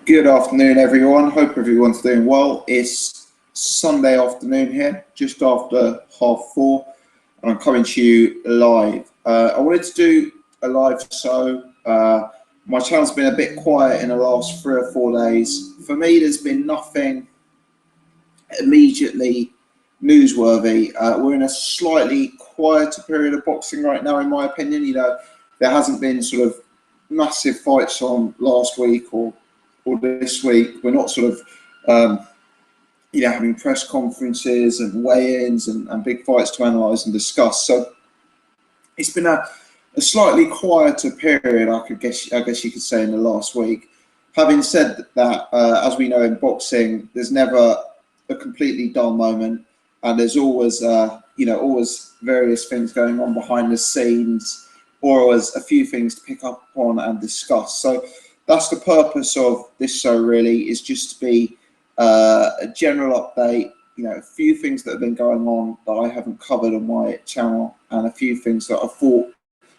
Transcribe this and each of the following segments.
Good afternoon, everyone. Hope everyone's doing well. It's Sunday afternoon here, just after 4:30, and I'm coming to you live. I wanted to do a live show. My channel's been a bit quiet in the last 3 or 4 days. For me, there's been nothing immediately newsworthy. We're in a slightly quieter period of boxing right now, in my opinion. You know, there hasn't been sort of massive fights on last week or this week. We're not sort of having press conferences and weigh-ins and big fights to analyse and discuss. So it's been a slightly quieter period, I guess you could say, in the last week. Having said that, as we know in boxing, there's never a completely dull moment, and there's always always various things going on behind the scenes, or always a few things to pick up on and discuss. So that's the purpose of this show, really, is just to be a general update, a few things that have been going on that I haven't covered on my channel, and a few things that I thought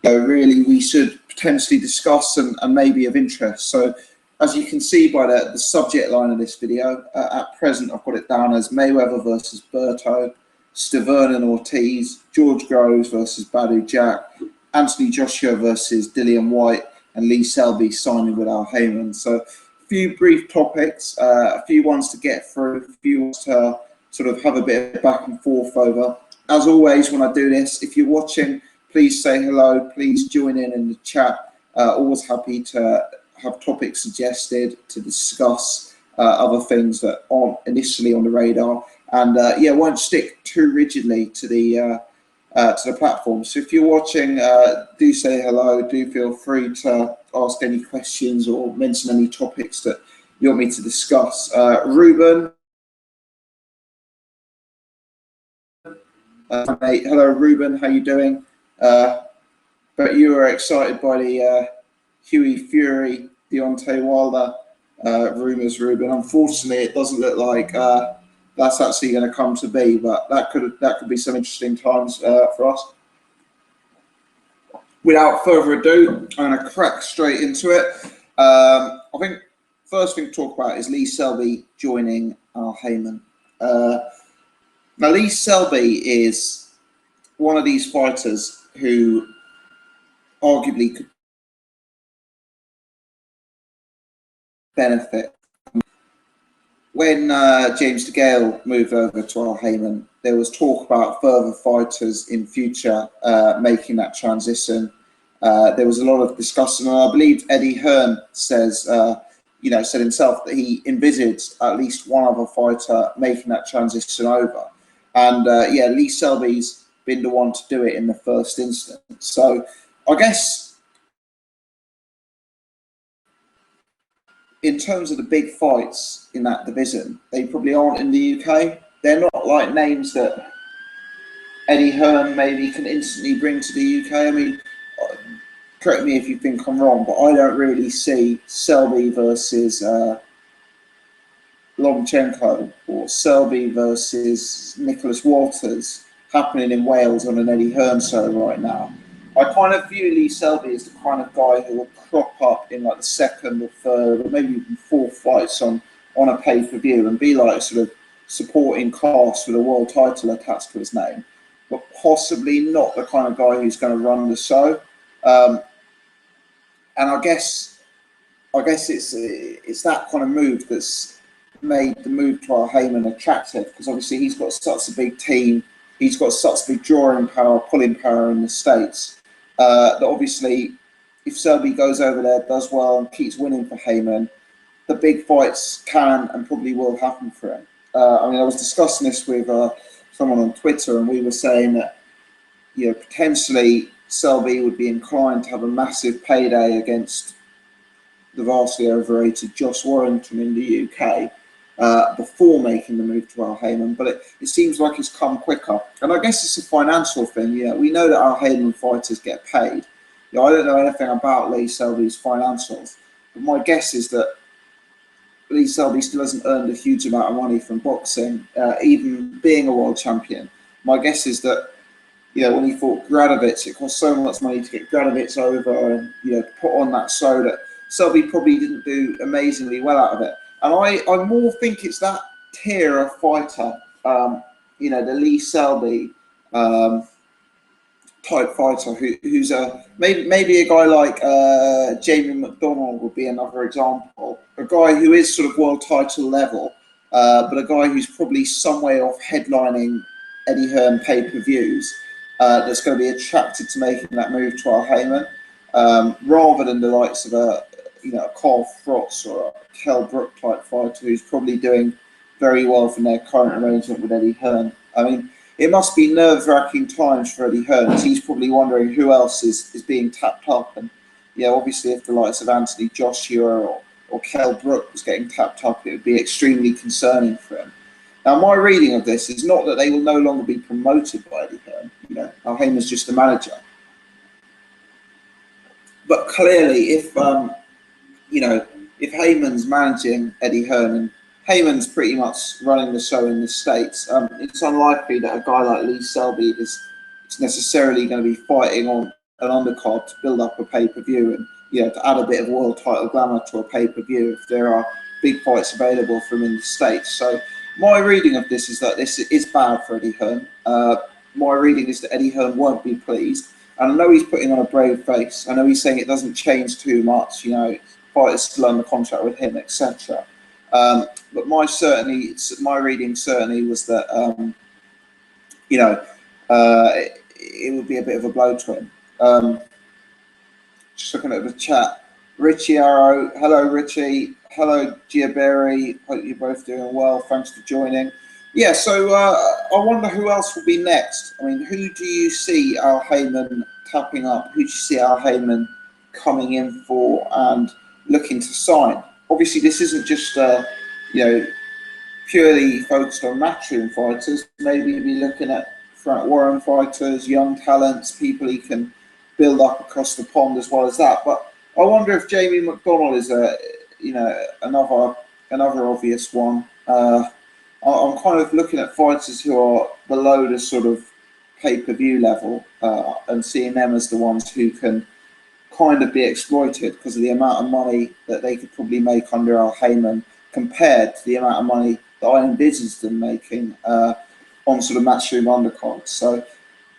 really we should potentially discuss and maybe of interest. So as you can see by the subject line of this video, at present I've got it down as Mayweather versus Berto, Stavern and Ortiz, George Groves versus Badu Jack, Anthony Joshua versus Dillian Whyte, and Lee Selby signing with Al Haymon. So a few brief topics, a few ones to get through, a few ones to sort of have a bit of back and forth over. As always, when I do this, if you're watching, please say hello, please join in the chat. Always happy to have topics suggested to discuss other things that aren't initially on the radar. And won't stick too rigidly to the platform. So if you're watching, do say hello, do feel free to ask any questions or mention any topics that you want me to discuss. Ruben, mate, hello Ruben, how you doing? But you were excited by the Huey Fury, Deontay Wilder rumours, Ruben. Unfortunately, it doesn't look like that's actually going to come to be, but that could be some interesting times for us. Without further ado, I'm going to crack straight into it. I think first thing to talk about is Lee Selby joining Al Haymon. Now, Lee Selby is one of these fighters who arguably could benefit. When James DeGale moved over to Al Haymon, there was talk about further fighters in future making that transition. There was a lot of discussion, and I believe Eddie Hearn said himself that he envisaged at least one other fighter making that transition over. And Lee Selby's been the one to do it in the first instance. So I guess in terms of the big fights in that division, they probably aren't in the UK. They're not like names that Eddie Hearn maybe can instantly bring to the UK. I mean, correct me if you think I'm wrong, but I don't really see Selby versus Lomachenko or Selby versus Nicholas Walters happening in Wales on an Eddie Hearn show right now. I kind of view Lee Selby as the kind of guy who will crop up in like the second or third or maybe even fourth fights on a pay-per-view and be like sort of supporting cast with a world title attached to his name, but possibly not the kind of guy who's going to run the show. And I guess it's that kind of move that's made the move to Al Haymon attractive, because obviously he's got such a big team, he's got such big drawing power, pulling power in the States. That obviously, if Selby goes over there, does well, and keeps winning for Haymon, the big fights can and probably will happen for him. I was discussing this with someone on Twitter, and we were saying that potentially Selby would be inclined to have a massive payday against the vastly overrated Josh Warrington in the UK before making the move to Al Haymon, but it seems like it's come quicker. And I guess it's a financial thing. We know that Al Haymon fighters get paid. I don't know anything about Lee Selby's financials, but my guess is that Lee Selby still hasn't earned a huge amount of money from boxing, even being a world champion. My guess is that when he fought Gradovic, it cost so much money to get Gradovic over and put on that show that Selby probably didn't do amazingly well out of it. And I more think it's that tier of fighter, you know, the Lee Selby type fighter who's a maybe a guy like Jamie McDonald would be another example. A guy who is sort of world title level, but a guy who's probably some way off headlining Eddie Hearn pay-per-views, that's going to be attracted to making that move to Al Haymon, rather than the likes of a Carl Frost or a Kell Brook type fighter who's probably doing very well from their current arrangement with Eddie Hearn. I mean, it must be nerve-wracking times for Eddie Hearn, as he's probably wondering who else is being tapped up. And yeah, obviously if the likes of Anthony Joshua or Kell Brook was getting tapped up, it would be extremely concerning for him. Now, my reading of this is not that they will no longer be promoted by Eddie Hearn. You know, Al Haymon's just the manager. But clearly, if if Haymon's managing Eddie Hearn and Haymon's pretty much running the show in the States, it's unlikely that a guy like Lee Selby is necessarily going to be fighting on an undercard to build up a pay-per-view and to add a bit of world title glamour to a pay-per-view if there are big fights available from in the States. So my reading of this is that this is bad for Eddie Hearn. My reading is that Eddie Hearn won't be pleased. And I know he's putting on a brave face. I know he's saying it doesn't change too much, fighters still under contract with him, etc. But my reading certainly was that it would be a bit of a blow to him. Just looking at the chat, Richie Arrow, hello Richie, hello Giaberry, hope you're both doing well. Thanks for joining. Yeah, so I wonder who else will be next. I mean, who do you see Al Haymon tapping up? Who do you see Al Haymon coming in for and looking to sign? Obviously, this isn't just purely focused on matchroom fighters. Maybe you'll be looking at Frank Warren fighters, young talents, people he can build up across the pond as well as that. But I wonder if Jamie McDonald is another obvious one. I'm kind of looking at fighters who are below the sort of pay-per-view level and seeing them as the ones who can kind of be exploited because of the amount of money that they could probably make under Al Haymon compared to the amount of money that I envisaged them making on sort of matchroom undercards. So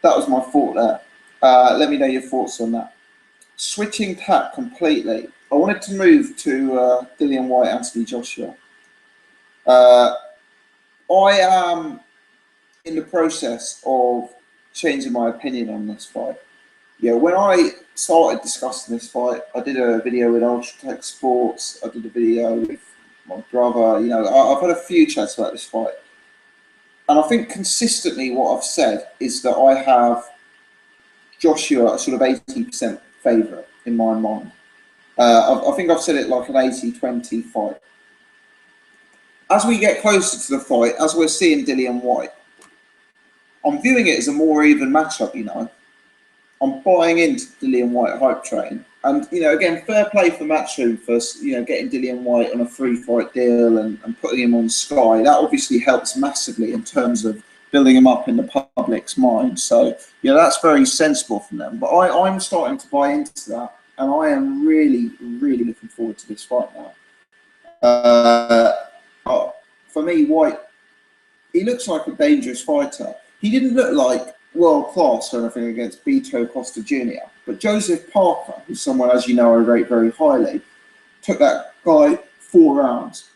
that was my thought there. Let me know your thoughts on that. Switching tack completely, I wanted to move to Dillian Whyte, Anthony Joshua. I am in the process of changing my opinion on this fight. Yeah, when I started discussing this fight, I did a video with Ultratech Sports. I did a video with my brother. I've had a few chats about this fight. And I think consistently what I've said is that I have Joshua a sort of 80% favourite in my mind. I think I've said it like an 80-20 fight. As we get closer to the fight, as we're seeing Dillian Whyte, I'm viewing it as a more even matchup, I'm buying into Dillian Whyte hype train. And, again, fair play for Matchroom for, getting Dillian Whyte on a free fight deal and putting him on Sky. That obviously helps massively in terms of building him up in the public's mind. So, that's very sensible from them. But I'm starting to buy into that. And I am really, really looking forward to this fight now. For me, Whyte, he looks like a dangerous fighter. He didn't look like world class or anything against Beto Costa Jr. But Joseph Parker, who's someone, as you know, I rate very highly, took that guy 4 rounds.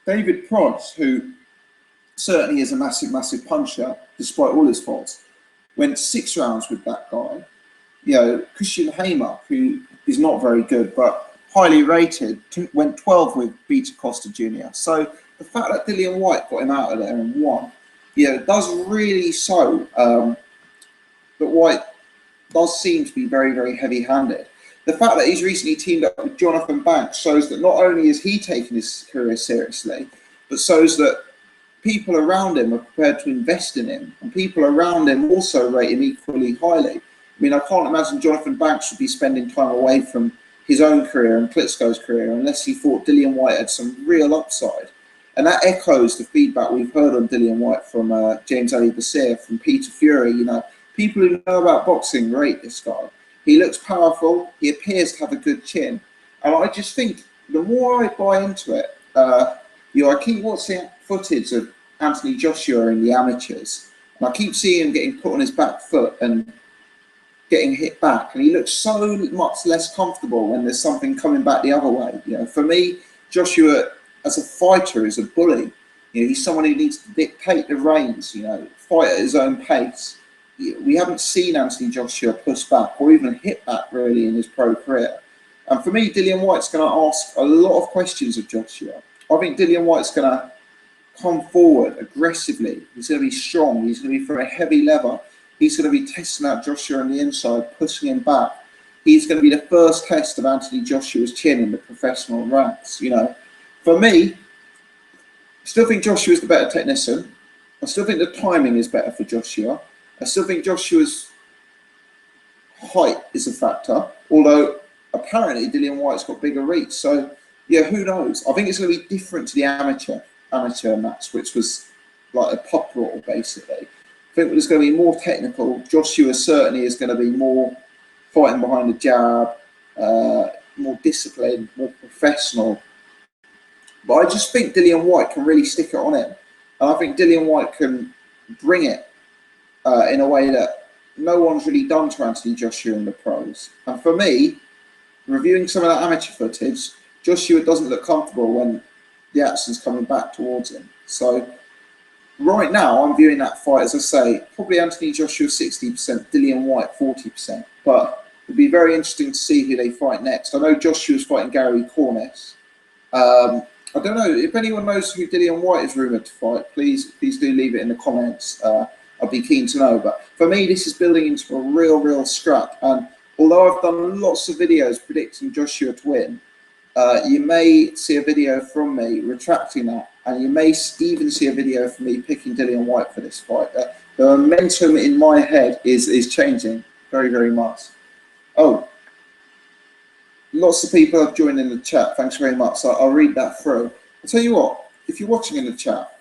David Price, who certainly is a massive, massive puncher, despite all his faults, went 6 rounds with that guy. Christian Hamer, who is not very good, but highly rated, went 12 with Beto Costa Jr. So the fact that Dillian Whyte got him out of there and won, does really show that Whyte does seem to be very, very heavy-handed. The fact that he's recently teamed up with Jonathan Banks shows that not only is he taking his career seriously, but shows that people around him are prepared to invest in him, and people around him also rate him equally highly. I mean, I can't imagine Jonathan Banks would be spending time away from his own career and Klitschko's career unless he thought Dillian Whyte had some real upside. And that echoes the feedback we've heard on Dillian Whyte from James Ali Basir, from Peter Fury. People who know about boxing rate this guy. He looks powerful. He appears to have a good chin. And I just think the more I buy into it, I keep watching footage of Anthony Joshua in the amateurs, and I keep seeing him getting put on his back foot and getting hit back, and he looks so much less comfortable when there's something coming back the other way. For me, Joshua as a fighter is a bully. He's someone who needs to dictate the reins. Fight at his own pace. We haven't seen Anthony Joshua push back or even hit back really in his pro career. And for me, Dillian Whyte's going to ask a lot of questions of Joshua. I think Dillian Whyte's going to come forward aggressively. He's going to be strong. He's going to be from a heavy lever. He's going to be testing out Joshua on the inside, pushing him back. He's going to be the first test of Anthony Joshua's chin in the professional ranks. For me, I still think Joshua's the better technician. I still think the timing is better for Joshua. I still think Joshua's height is a factor, although apparently Dillian Whyte's got bigger reach. So, who knows? I think it's going to be different to the amateur match, which was like a pub brawl, basically. I think it's going to be more technical. Joshua certainly is going to be more fighting behind the jab, more disciplined, more professional. But I just think Dillian Whyte can really stick it on him. And I think Dillian Whyte can bring it in a way that no one's really done to Anthony Joshua in the pros. And for me, reviewing some of that amateur footage, Joshua doesn't look comfortable when the action's coming back towards him. So right now, I'm viewing that fight, as I say, probably Anthony Joshua 60%, Dillian Whyte 40%. But it'd be very interesting to see who they fight next. I know Joshua's fighting Gary Cornish. I don't know if anyone knows who Dillian Whyte is rumoured to fight. Please do leave it in the comments. I'd be keen to know. But for me, this is building into a real scrap. And although I've done lots of videos predicting Joshua to win, you may see a video from me retracting that, and you may even see a video from me picking Dillian Whyte for this fight. The momentum in my head is changing very much. Oh, lots of people have joined in the chat. Thanks very much. So I'll read that through. I'll tell you what, if you're watching in the chat,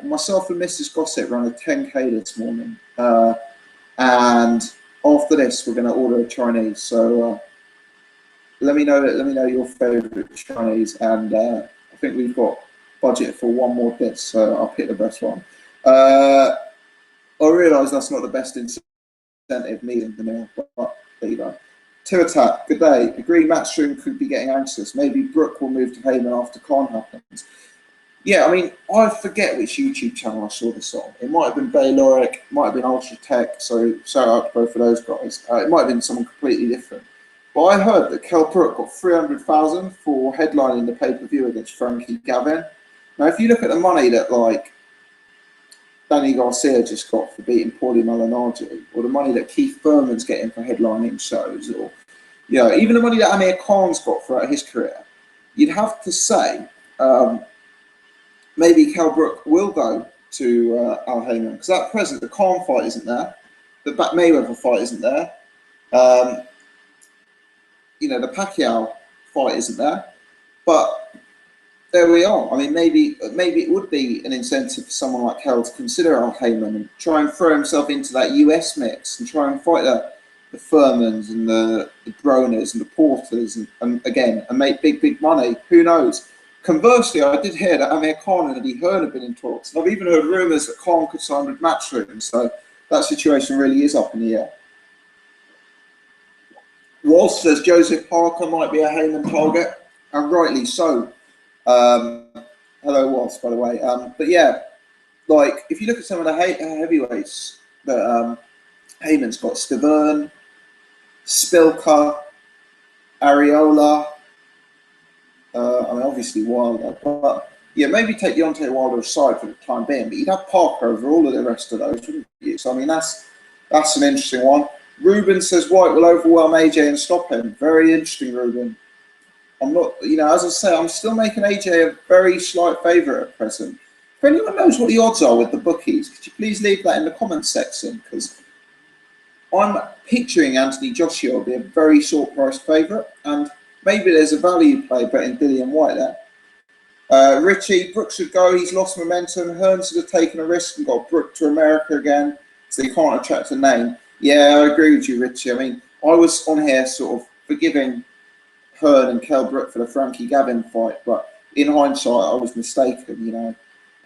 myself and Mrs. Gossett ran a 10K this morning, and after this we're going to order a Chinese. So let me know your favourite Chinese, and I think we've got budget for one more dish, so I'll pick the best one. I realise that's not the best incentive meeting the meal, but there you go. Tiratat, good day. Agree Matchroom could be getting anxious. Maybe Brooke will move to Haymon after Khan happens. Yeah, I mean, I forget which YouTube channel I saw this on. It might have been Bayloric, might have been Ultra Tech, so shout out to both of those guys. It might have been someone completely different. But I heard that Kell Brooke got 300,000 for headlining the pay-per-view against Frankie Gavin. Now, if you look at the money that, like, Danny Garcia just got for beating Paulie Malignaggi, or the money that Keith Thurman's getting for headlining shows, or even the money that Amir Khan's got throughout his career, you'd have to say maybe Kell Brooke will go to Al Haymon, because at present the Khan fight isn't there, the Mayweather fight isn't there, the Pacquiao fight isn't there, but there we are. I mean, maybe it would be an incentive for someone like Kell to consider Al Haymon and try and throw himself into that US mix and try and fight the Furmans and the Broners and the Porters and make big money. Who knows? Conversely, I did hear that Amir Khan and Eddie Hearn have been in talks, and I've even heard rumours that Khan could sign with Matchroom. So that situation really is up in the air. Walsh says Joseph Parker might be a Haymon target, and rightly so. Hello, Walsh, by the way. But yeah, like if you look at some of the heavyweights that Haymon's got, Stavern, Spilka, Areola. I mean, obviously Wilder, but yeah, maybe take Deontay Wilder aside for the time being. But you'd have Parker over all of the rest of those, wouldn't you? So I mean, that's an interesting one. Ruben says Whyte will overwhelm AJ and stop him. Very interesting, Ruben. I'm not, as I say, I'm still making AJ a very slight favourite at present. If anyone knows what the odds are with the bookies, could you please leave that in the comments section? Because I'm picturing Anthony Joshua will be a very short-priced favourite, and maybe there's a value play betting Dillian Whyte there. Richie, Brooke should go. He's lost momentum. Hearn should have taken a risk and got Brooke to America again, so he can't attract a name. Yeah, I agree with you, Richie. I mean, I was on here sort of forgiving Hearn and Kell Brook for the Frankie Gavin fight, but in hindsight, I was mistaken. You know,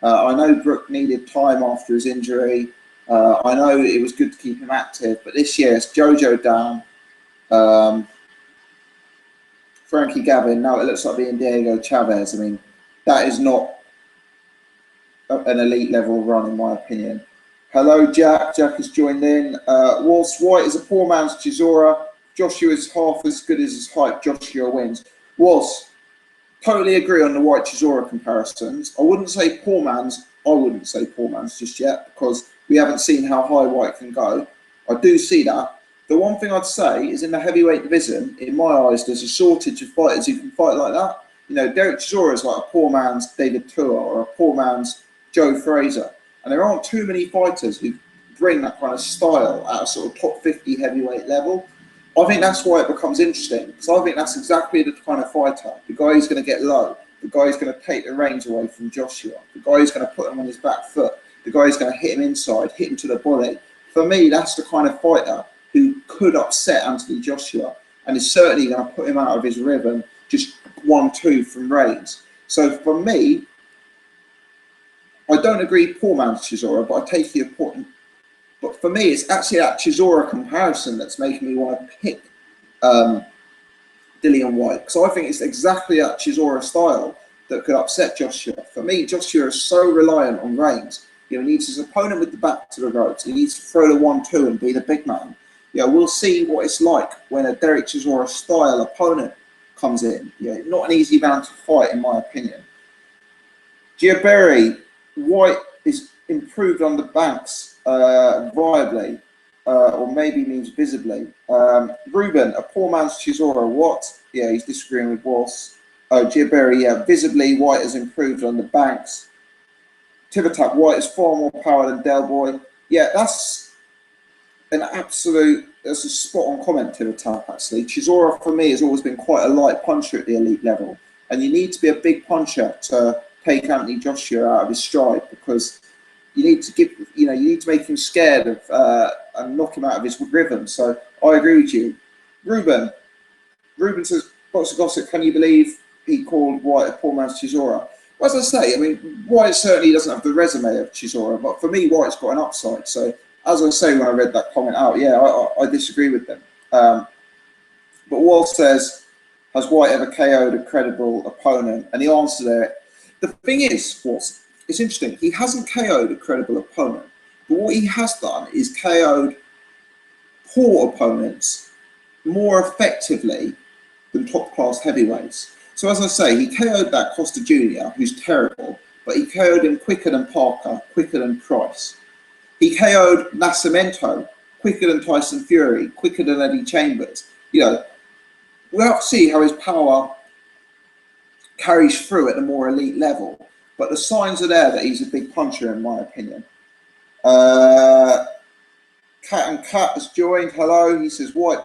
I know Brook needed time after his injury. I know it was good to keep him active, but this year it's Jojo down, Frankie Gavin. Now it looks like being Diego Chavez. I mean, that is not an elite level run, in my opinion. Hello, Jack. Jack has joined in. Whilst Whyte is a poor man's Chisora, Joshua is half as good as his hype. Joshua wins. Whilst totally agree on the Whyte Chisora comparisons. I wouldn't say poor man's. I wouldn't say poor man's just yet because we haven't seen how high Whyte can go. I do see that. The one thing I'd say is in the heavyweight division, in my eyes, there's a shortage of fighters who can fight like that. You know, Derek Chisora is like a poor man's David Tua or a poor man's Joe Fraser. And there aren't too many fighters who bring that kind of style at a sort of top 50 heavyweight level. I think that's why it becomes interesting, because I think that's exactly the kind of fighter. The guy who's going to get low, the guy who's going to take the reins away from Joshua, the guy who's going to put him on his back foot, the guy who's going to hit him inside, hit him to the body. For me, that's the kind of fighter who could upset Anthony Joshua and is certainly going to put him out of his rhythm, just 1-2 from reins. So for me, I don't agree poor man's Chisora, but I take the point. But for me, it's actually that Chisora comparison that's making me want to pick Dillian Whyte, because I think it's exactly that Chisora style that could upset Joshua. For me, Joshua is so reliant on reins. You know, he needs his opponent with the back to the ropes. He needs to throw the 1-2 and be the big man. You know, we'll see what it's like when a Derek Chisora style opponent comes in. You know, not an easy man to fight, in my opinion. Giaberry, Whyte is improved on the banks viably, or maybe means visibly. Ruben, a poor man's Chisora, what? Yeah, he's disagreeing with Walsh. Giaberry, yeah, visibly, Whyte has improved on the banks. Tivitak, Whyte is far more power than Del Boy. Yeah, that's a spot on comment, Tivitak, actually. Chisora, for me, has always been quite a light puncher at the elite level. And you need to be a big puncher to take Anthony Joshua out of his stride, because you need to make him scared of and knock him out of his rhythm. So I agree with you. Ruben says, Boxer Gossip, can you believe he called Whyte a poor man's Chisora? Well, as I say, I mean, Whyte certainly doesn't have the resume of Chisora, but for me, Whyte's got an upside. So as I say, when I read that comment out, yeah, I disagree with them. But Wall says, has Whyte ever KO'd a credible opponent? And the answer there, the thing is, it's interesting. He hasn't KO'd a credible opponent, but what he has done is KO'd poor opponents more effectively than top-class heavyweights. So as I say, he KO'd that Costa Jr., who's terrible, but he KO'd him quicker than Parker, quicker than Price. He KO'd Nascimento quicker than Tyson Fury, quicker than Eddie Chambers. You know, we'll have to see how his power carries through at a more elite level. But the signs are there that he's a big puncher, in my opinion. Cat and Cat has joined. Hello. He says, Whyte